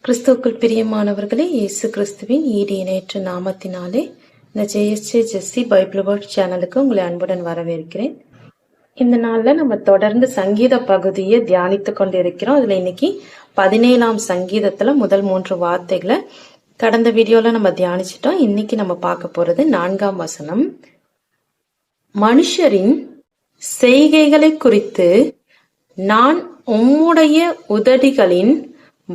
கிறிஸ்துவுக்குள் பிரியமானவர்களே, இயேசு கிறிஸ்துவின் ஈடு இணையற்ற நாமத்தினாலே இந்த ஜேஎஸ்ஜே ஜெஸ்ஸி பைபிள் வேர்ட் சேனலுக்கு உங்களை அன்புடன் வரவேற்கிறேன். இந்த நாள்ல நம்ம தொடர்ந்து சங்கீத பகுதியை தியானித்து கொண்டிருக்கிறோம். அதுல இன்னைக்கு 17ஆம் சங்கீதத்துல முதல் 3 வார்த்தைகளை கடந்த வீடியோல நம்ம தியானிச்சிட்டோம். இன்னைக்கு நம்ம பார்க்க போறது 4ஆம் வசனம். மனுஷரின் செய்கைகளை குறித்து நான் உம்முடைய உதடுகளின்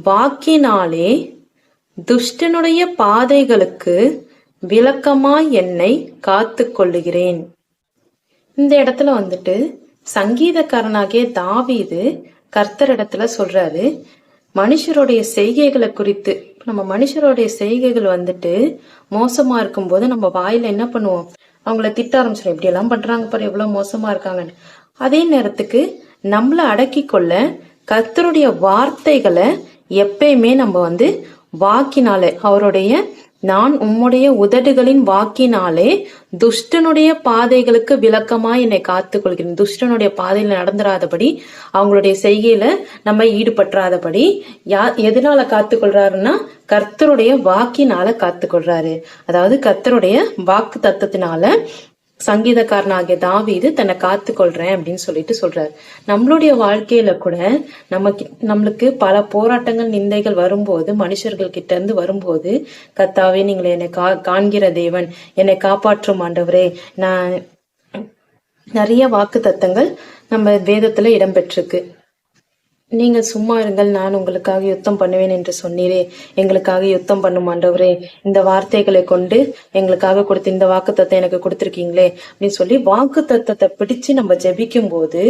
வாக்கினாலே துஷ்டனுடைய பாதைகளுக்கு விலக்கமாய் என்னை காத்து கொள்ளுகிறேன். இந்த இடத்துல வந்துட்டு சங்கீதக்காரனாகிய தாவீது கர்த்தரிடத்துல சொல்றாரு, மனுஷருடைய செய்கைகளை குறித்து. நம்ம மனுஷருடைய செய்கைகள் வந்துட்டு மோசமா இருக்கும்போது நம்ம வாயில என்ன பண்ணுவோம், அவங்கள திட்ட ஆரம்பிச்சிடும். இப்படி எல்லாம் பண்றாங்க பாரு, எவ்வளவு மோசமா இருக்காங்கன்னு. அதே நேரத்துக்கு நம்மள அடக்கி கொள்ள கர்த்தருடைய வார்த்தைகளை எப்பயுமே நம்ம வாக்கினாலே, அவருடைய நான் உம்முடைய உதடுகளின் வாக்கினாலே துஷ்டனுடைய பாதைகளுக்கு விலக்கமாய் என்னை காத்துக் கொள்கிறேன். துஷ்டனுடைய பாதையில நடந்துராதபடி, அவங்களுடைய செய்கையில நம்ம ஈடுபட்டுறாதபடி எதனால காத்துக்கொள்றாருன்னா கர்த்தருடைய வாக்கினால காத்துக்கொள்றாரு. அதாவது கர்த்தருடைய வாக்கு தத்துவத்தினால சங்கீதக்காரனாகிய தாவீது தன்னை காத்து கொள்றேன் அப்படின்னு சொல்லிட்டு சொல்றாரு. நம்மளுடைய வாழ்க்கையில கூட நம்மளுக்கு பல போராட்டங்கள், நிந்தைகள் வரும்போது, மனுஷர்கள் கிட்ட இருந்து வரும்போது, கர்த்தாவே நீங்கள் என்னை காண்கிற தேவன், என்னை காப்பாற்றும் ஆண்டவரே, நான் நிறைய வாக்கு தத்தங்கள் நம்ம வேதத்துல இடம்பெற்றிருக்கு. நீங்கள் சும்மா இருங்கள், நான் உங்களுக்காக யுத்தம் பண்ணுவேன் என்று சொன்னீரே, எங்களுக்காக யுத்தம் பண்ணும் ஆண்டவரே, இந்த வார்த்தைகளை கொண்டு எங்களுக்காக கொடுத்து இந்த வாக்கு தத்தம் எனக்கு கொடுத்துருக்கீங்களே அப்படின்னு சொல்லி வாக்கு தத்தத்தை பிடிச்சு நம்ம ஜெபிக்கும் போது,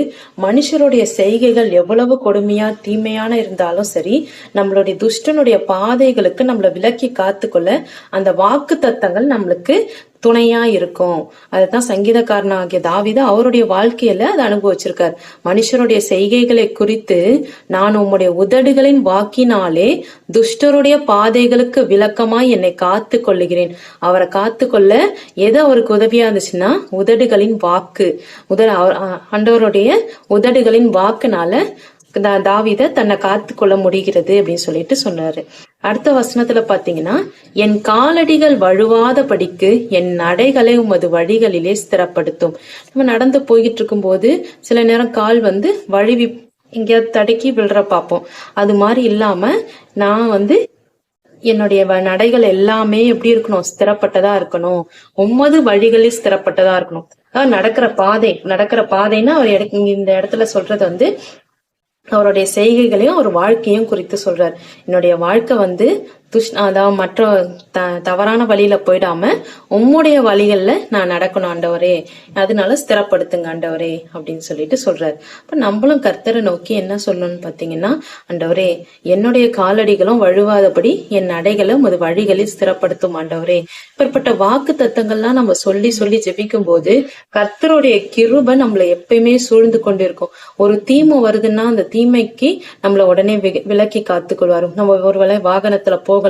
மனுஷருடைய செய்கைகள் எவ்வளவு கொடுமையா தீமையான இருந்தாலும் சரி, நம்மளுடைய துஷ்டனுடைய பாதைகளுக்கு நம்மளை விலக்கி காத்துக்கொள்ள அந்த வாக்கு தத்தங்கள் நம்மளுக்கு துணையா இருக்கும். அதுதான் சங்கீதக்காரனாகிய தாவீது அவருடைய வாழ்க்கையில அதை அனுபவிச்சிருக்கார். மனுஷருடைய செய்கைகளை குறித்து நான் உம்முடைய உதடுகளின் வாக்கினாலே துஷ்டருடைய பாதைகளுக்கு விலக்கமாய் என்னை காத்து கொள்ளுகிறேன். அவரை காத்து கொள்ள எது அவருக்கு உதவியா இருந்துச்சுன்னா உதடுகளின் வாக்கு. ஆண்டவருடைய உதடுகளின் வாக்குனால தாவீத தன்னை காத்து கொள்ள முடிகிறது அப்படின்னு சொல்லிட்டு சொன்னாரு. அடுத்த வசனத்துல பாத்தீங்கன்னா, என் காலடிகள் வழுவாத படிக்கு என் நடைகளை உமது வழிகளிலே ஸ்திரப்படுத்தும். நம்ம நடந்து போய்கிட்டு இருக்கும் போது சில நேரம் கால் வழுவி எங்கேயாவது தடுக்கி விழுற பார்ப்போம். அது மாதிரி இல்லாம நான் என்னுடைய நடைகள் எல்லாமே எப்படி இருக்கணும், ஸ்திரப்பட்டதா இருக்கணும். உமது வழிகளில் ஸ்திரப்பட்டதா இருக்கணும். நடக்கிற பாதைன்னா அவர் இந்த இடத்துல சொல்றது அவருடைய செய்கைகளையும் அவர் வாழ்க்கையும் குறித்து சொல்றார். என்னுடைய வாழ்க்கை அதாவது மற்ற தவறான வழியில போயிடாம உம்முடைய வழிகள்ல நான் நடக்கணும் ஆண்டவரே, அதனால ஸ்திரப்படுத்துங்க ஆண்டவரே அப்படின்னு சொல்லிட்டு சொல்றாரு. அப்ப நம்மளும் கர்த்தரை நோக்கி என்ன சொல்லணும்னு பாத்தீங்கன்னா, ஆண்டவரே என்னுடைய காலடிகளும் வழுவாதபடி என் நடைகளும் அது வழிகளில் ஸ்திரப்படுத்தும் ஆண்டவரே. இப்படிப்பட்ட வாக்கு தத்தங்கள்லாம் நம்ம சொல்லி சொல்லி ஜெபிக்கும் போது கர்த்தருடைய கிருபை நம்மளை எப்பயுமே சூழ்ந்து கொண்டிருக்கும். ஒரு தீமை வருதுன்னா அந்த தீமைக்கு நம்மள உடனே விலக்கி காத்துக்கொள்வாரு. நம்ம ஒருவேளை வாகனத்துல போகலாம்,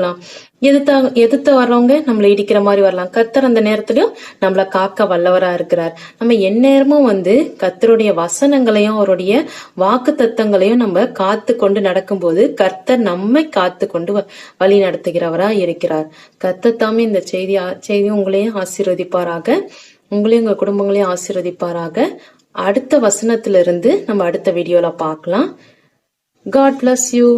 எதிர்த்து வர்றவங்க நம்மள இடிக்கிற மாதிரி வரலாம். கர்த்தர் அந்த நேரத்திலயும் நம்மள காக்க வல்லவரா இருக்கிறார். நம்ம எந்நேரமும் கர்த்தருடைய வசனங்களையும் அவருடைய வாக்கு தத்தங்களையும் நம்ம காத்து கொண்டு நடக்கும்போது கர்த்தர் நம்மை காத்து கொண்டு வழி நடத்துகிறவரா இருக்கிறார். கர்த்தர் தாமே இந்த செய்தி உங்களையும் ஆசீர்வதிப்பாராக, உங்களையும் உங்க குடும்பங்களையும் ஆசீர்வதிப்பாராக. அடுத்த வசனத்திலிருந்து நம்ம அடுத்த வீடியோல பார்க்கலாம். God bless you.